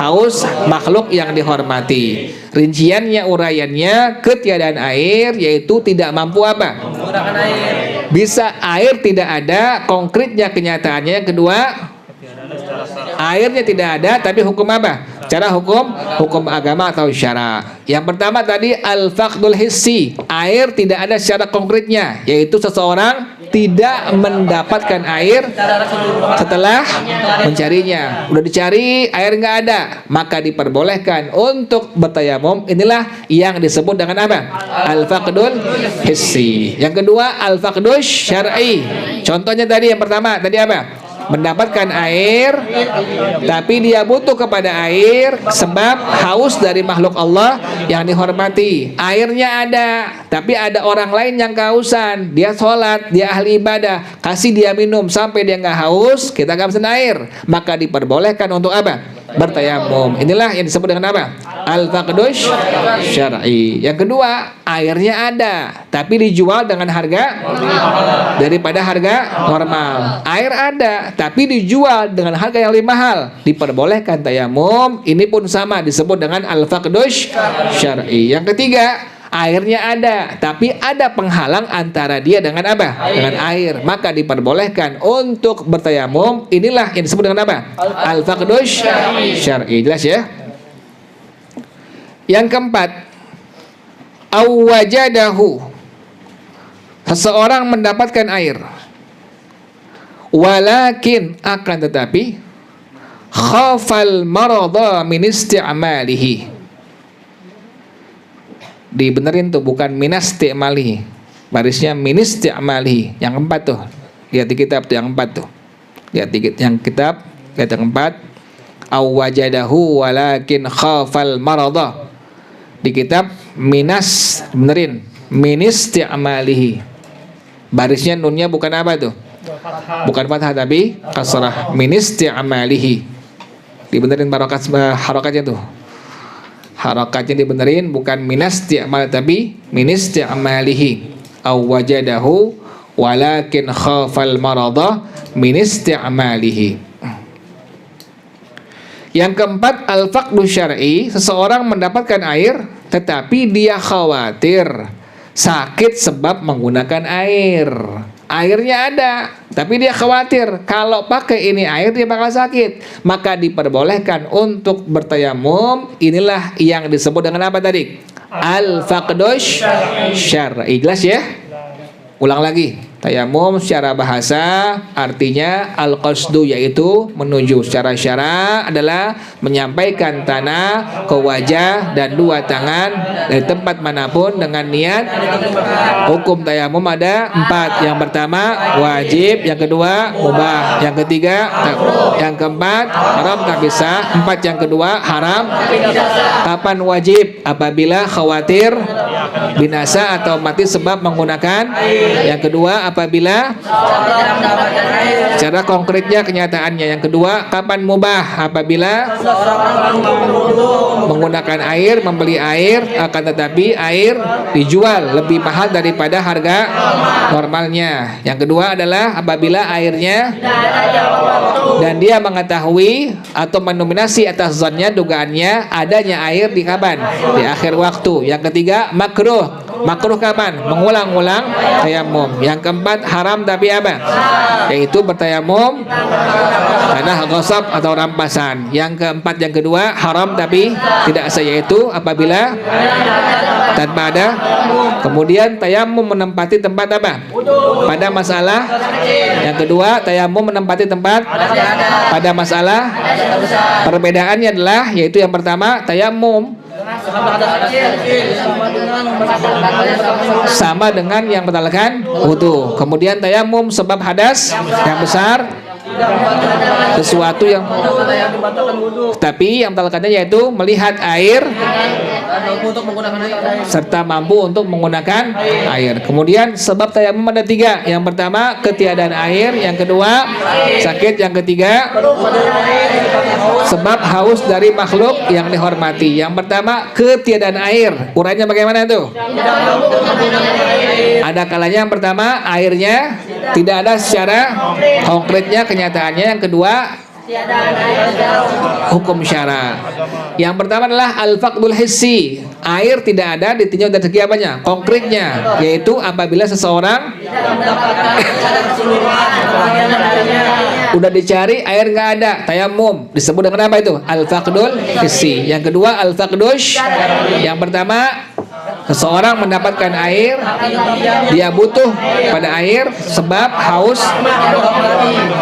haus makhluk yang dihormati. Rinciannya, uraiannya, ketiadaan air yaitu tidak mampu apa? Menggunakan air. Bisa air tidak ada, konkretnya kenyataannya. Yang kedua, airnya tidak ada, tapi hukum apa? Cara hukum agama atau syara. Yang pertama tadi al-faqdul hissi, air tidak ada secara konkretnya, yaitu seseorang tidak mendapatkan air setelah mencarinya. Udah dicari, air nggak ada, maka diperbolehkan untuk bertayamum. Inilah yang disebut dengan apa? Al-faqdul hissi. Yang kedua, al-faqdush syar'i. Contohnya tadi yang pertama tadi apa? Mendapatkan air tapi dia butuh kepada air sebab haus dari makhluk Allah yang dihormati. Airnya ada tapi ada orang lain yang kehausan, dia sholat, dia ahli ibadah, kasih dia minum sampai dia nggak haus, kita nggak pesan air, maka diperbolehkan untuk apa? Bertayamum. Inilah yang disebut dengan apa? Al-faqdush syar'i. Yang kedua, airnya ada tapi dijual dengan harga daripada harga normal. Air ada tapi dijual dengan harga yang lebih mahal, diperbolehkan tayamum. Ini pun sama, disebut dengan al-faqdush syar'i. Yang ketiga, airnya ada tapi ada penghalang antara dia dengan apa? Dengan air, maka diperbolehkan untuk bertayamum. Inilah yang disebut dengan apa? Al-faqdush syar'i. Jelas ya? Yang keempat, awwajadahu, seseorang mendapatkan air, walakin, akan tetapi, khafal marada min isti'malihi. Dibenerin tuh, bukan min isti'malihi, barisnya min isti'malihi. Yang keempat tuh, lihat di kitab tuh yang keempat tuh. Lihat di yang kitab, lihat yang keempat. Awwajadahu walakin khafal marada. Di kitab minas, benerin, min isti'malihi. Barisnya nunnya bukan apa tuh? Bukan fathah tapi kasrah. Min isti'malihi. Dibenerin harokatnya tuh. Harokatnya dibenerin, bukan min isti'mal tapi min isti'malihi. Awwajadahu walakin khafal marada min isti'malihi. Yang keempat, al-faqdu syar'i, seseorang mendapatkan air tetapi dia khawatir sakit sebab menggunakan air. Airnya ada tapi dia khawatir kalau pakai ini air dia bakal sakit, maka diperbolehkan untuk bertayamum. Inilah yang disebut dengan apa tadi? Al-faqdush syar'i. Jelas ya? Ulang lagi. Tayamum secara bahasa artinya al-qasdu, yaitu menuju. Secara syara adalah menyampaikan tanah ke wajah dan dua tangan dari tempat manapun dengan niat. Hukum tayamum ada 4. Yang pertama wajib, yang kedua mubah, yang ketiga yang keempat haram tak bisa, 4 yang kedua haram. Kapan wajib? Apabila khawatir binasa atau mati sebab menggunakan. Yang kedua apabila cara konkretnya kenyataannya. Yang kedua kapan mubah? Apabila menggunakan air, membeli air, akan tetapi air dijual lebih mahal daripada harga normalnya. Yang kedua adalah apabila airnya dan dia mengetahui atau mendominasi atas zonnya, dugaannya adanya air di kapan? Di akhir waktu. Yang ketiga makruh. Makruh kapan? Mengulang-ulang tayamum. Yang keempat haram tapi apa? Yaitu bertayamum tanah ghasab atau rampasan. Yang keempat, yang kedua haram tapi tidak sah, yaitu apabila tanpa ada. Kemudian tayamum menempati tempat apa? Pada masalah. Yang kedua tayamum menempati tempat pada masalah. Perbedaannya adalah, yaitu yang pertama tayamum sama dengan yang membatalkan wudu. Kemudian tayamum sebab hadas yang besar, sesuatu yang tapi yang membatalkannya yaitu melihat air serta mampu untuk menggunakan air. Kemudian sebab tayamum ada tiga. Yang pertama ketiadaan air, yang kedua sakit, yang ketiga sebab haus dari makhluk yang dihormati. Yang pertama ketiadaan air, urainya bagaimana tuh? Ada kalanya yang pertama airnya tidak ada secara konkretnya, kenyataannya. Yang kedua hukum syara. Yang pertama adalah al-faqdul hissi, air tidak ada ditinjau dari segi apanya? Konkretnya, yaitu apabila seseorang udah dicari air nggak ada, tayamum disebut dengan apa itu? Al-faqdul hissi. Yang kedua al-faqdush. Yang pertama seseorang mendapatkan air, dia butuh pada air sebab haus,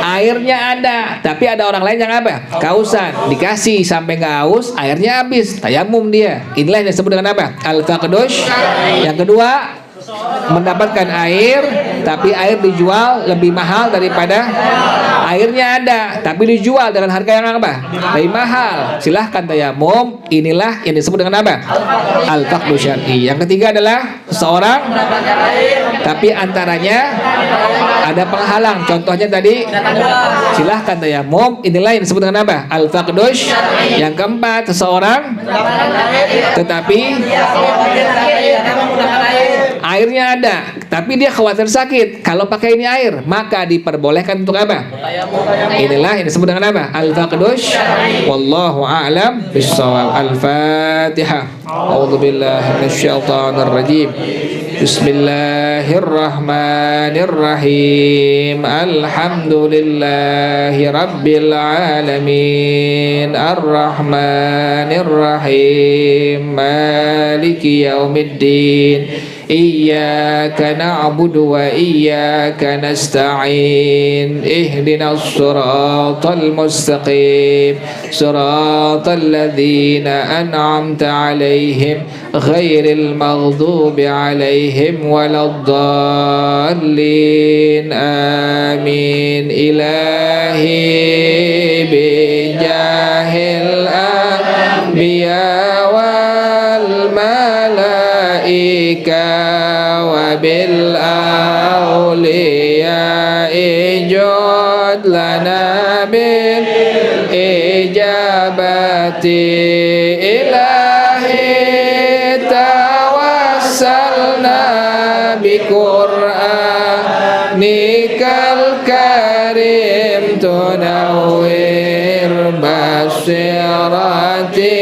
airnya ada tapi ada orang lain yang apa? Kehausan, dikasih sampai nggak haus, airnya habis, tayamum dia. Inilah yang disebut dengan apa? Al-faqdush. Yang kedua mendapatkan air tapi air dijual lebih mahal daripada airnya ada tapi dijual dengan harga yang apa? Lebih mahal, silahkan tayamum. Inilah yang disebut dengan apa? Al-faqdu syar'i. Yang ketiga adalah seseorang tapi antaranya ada penghalang, contohnya tadi silahkan tayamum. Inilah yang disebut dengan apa? Al-faqdush. Yang keempat seseorang tetapi airnya ada tapi dia khawatir sakit, kalau pakai ini air maka diperbolehkan untuk apa? Inilah yang disebut dengan apa? Al-faqdush. Wallahu a'lam bissawab. Al-Fatihah. A'udzubillahi minasyaitonir rajim. Bismillahirrahmanirrahim. Alhamdulillahi rabbil alamin. Ar-rahmanirrahim. Maliki yaumiddin. Iyyaka na'budu wa iyyaka nasta'in. Ihdinas siratal mustaqim. Siratal ladzina an'amta 'alaihim ghairil maghdubi 'alaihim waladdallin. Amin. Ilahi bijahil anbiya wal malaika wa bil awliya ijad lana bil ijabati. Ilahi tawassalna bi qur'anikal karim tunawwir basirati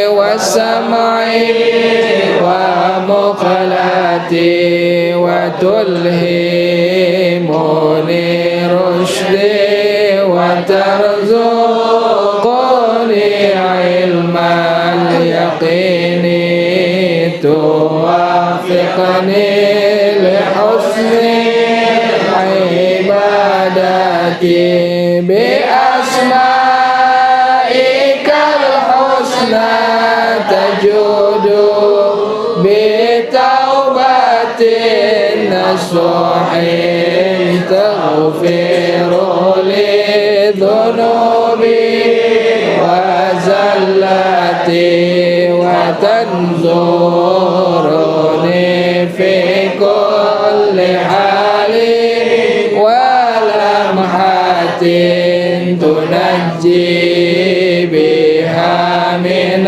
wasam'i wa muqlati wa tulhimuni rushdi wa tarzuquni ilmal yaqini tuwafiqni li husni ibadati bi asma'ikal husna tajudu bi taubatin nasuhin taghfiru li dhunubi wa zallati wa tanzuruni fi kulli hali wa lamhatin tunajji biha min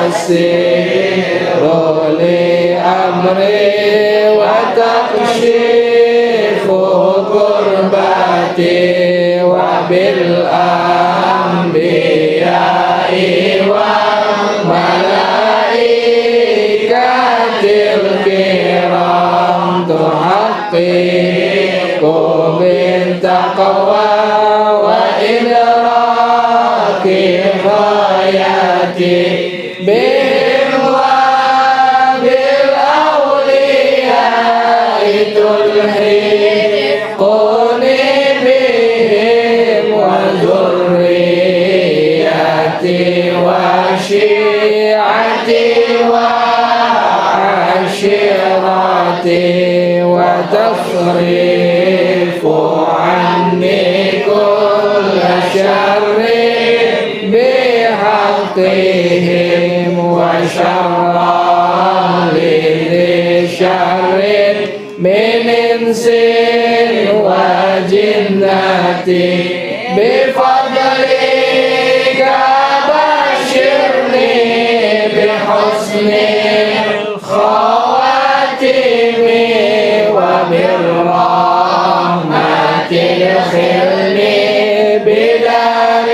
تيسير لأمري وتكشيف كربتي وبالأنبياء والملائكة الكرام تحقق بالتقوى وإدراك غايتي بهم وبالأولياء تلحقني بهم وذريتي وشيعتي وعشيرتي وتصرف عني كل شر بحقهم وشر لذي شر من إنس وجنة بفضلك بشرني بحسن الخواتم وبالرحمة ادخلني بدار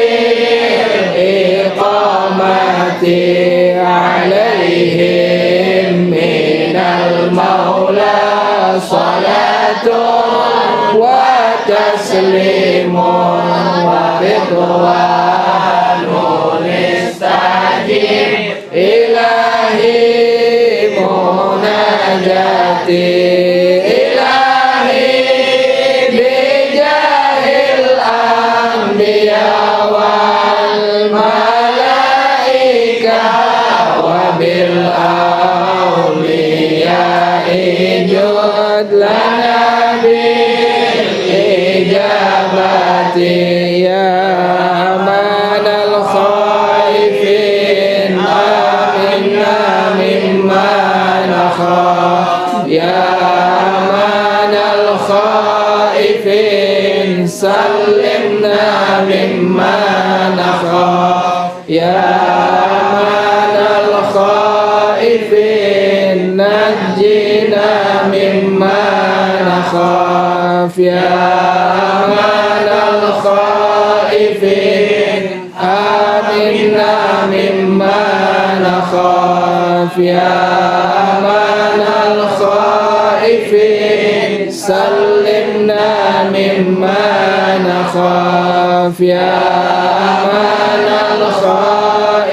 الإقامة عليهم من المولى صلاة وتسليم ورضوان استجب إلهي مناجاتي إلهي بجاه الأنبياء والملائكة وبالأولياء جد لنا بالإجابة يا أمان الخائفين آمنا مما نخاف يا أمان الخائفين سلمنا مما نخاف يا أمان الخائفين نجينا مما نخاف يا أمان الخائفين آمنا مما نخاف يا أمان الخائفين سلمنا مما نخاف يا أمان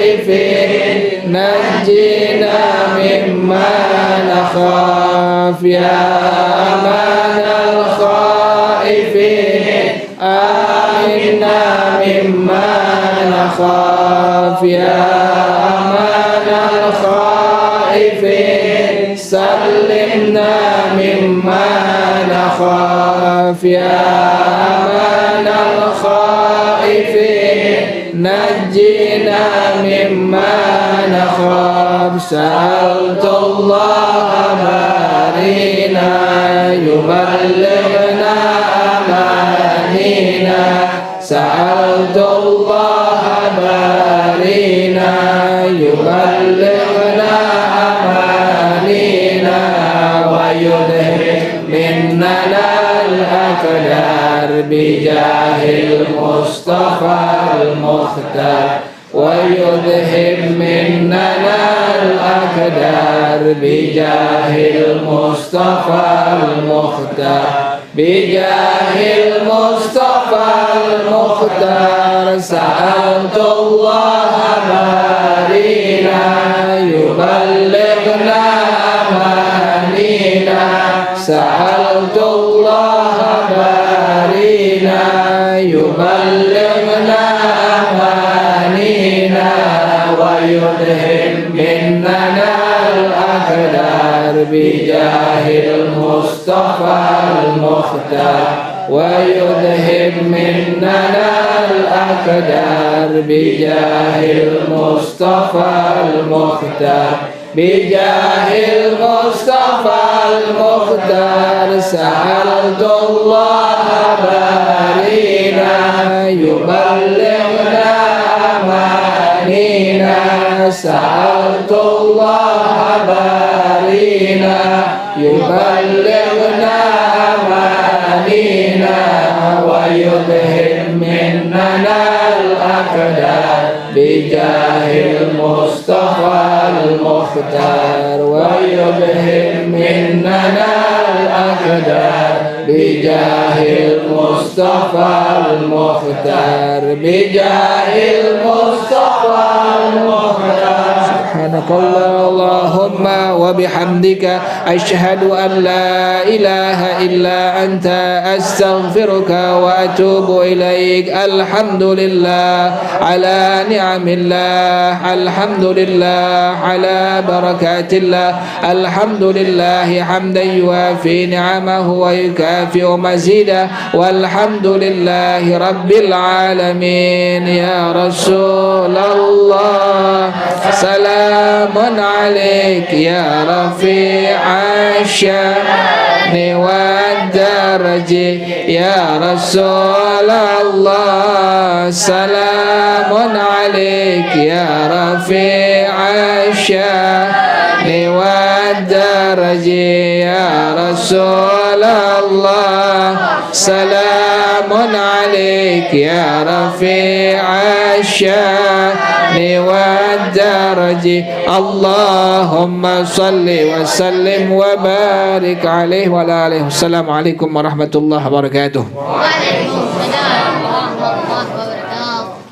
الخائفين نجينا مما نخاف يا أمان الخائفين آمنا مما نخاف يا أمان الخائفين سلمنا مما نخاف يا أمان الخائفين نجينا مما نخاف سألت الله بارينا يبلغنا أمانينا سألت الله بارينا يبلغنا أمانينا ويذهب مننا الأقدار بجاه المصطفى المختار ويذهب مننا الأقدار بجاه المصطفى المختار بجاه المصطفى المختار سألت الله بارينا يبلغنا أمانينا سألت الله بارينا يبلغنا أمانينا ويذهب مننا الأقدار بجاه المصطفى المختار ويذهب مننا الأقدار بجاه المصطفى المختار بجاه المصطفى المختار سألت الله بارينا يبلغنا أمانينا سألت الله بارينا يبلغنا أمانينا ويذهب مننا الأقدار بجاه المصطفى المختار ويذهب مننا الأقدار بجاه المصطفى المختار بجاه المصطفى المختار سبحانك اللهم وبحمدك أشهد أن لا إله إلا أنت أستغفرك وأتوب إليك الحمد لله على نعم الله الحمد لله على بركات الله الحمد لله حمدا يوافي نعمه ويكافئ مزيدا والحمد لله رب العالمين يا رسول الله سلام عليك يا رفيع الشأن والدرج يا رسول الله سلام عليك يا رفيع الشأن والدرج يا رسول الله سلام عليك يا رفيع الشأن والدرج اللهم صل وسلم وبارك عليه وعلى آله. Wassalamualaikum warahmatullahi wabarakatuh.